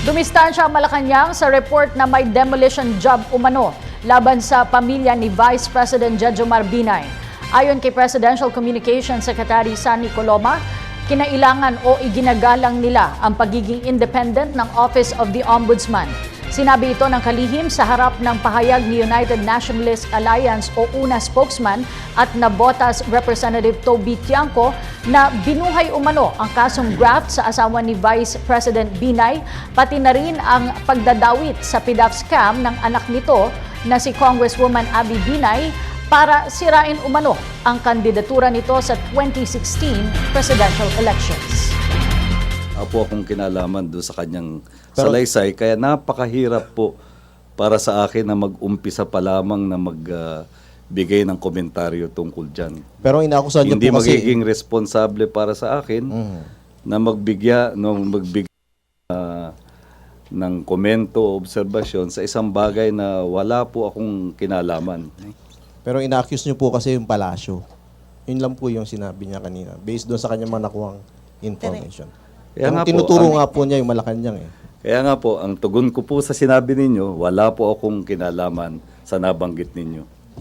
Dumistansya ang Malacanang sa report na may demolition job umano laban sa pamilya ni Vice President Jejomar Binay. Ayon kay Presidential Communications Secretary Sunny Coloma, kinailangan o iginagalang nila ang pagiging independent ng Office of the Ombudsman. Sinabi ito ng kalihim sa harap ng pahayag ni United Nationalist Alliance o UNA spokesman at Navotas Representative Toby Tiangco na binuhay umano ang kasong graft sa asawa ni Vice President Binay, pati na rin ang pagdadawit sa PDAF scam ng anak nito na si Congresswoman Abby Binay para sirain umano ang kandidatura nito sa 2016 presidential elections. Apo akong kinalaman doon sa kanyang salaysay, kaya napakahirap po para sa akin na mag-umpisa pa lamang na magbigay ng komentaryo tungkol dyan. Pero inaakusahan niyo Hindi po kasi... magiging responsable para sa akin na magbigay ng komento o obserbasyon sa isang bagay na wala po akong kinalaman. Pero ina-accuse niyo po kasi yung palasyo. Yun lang po yung sinabi niya kanina. Based doon sa kanyang mga nakuhang information. Kaya nga po, tinuturo nga po niya yung Malacanang eh. Kaya nga po, ang tugon ko po sa sinabi ninyo, wala po akong kinalaman sa nabanggit ninyo.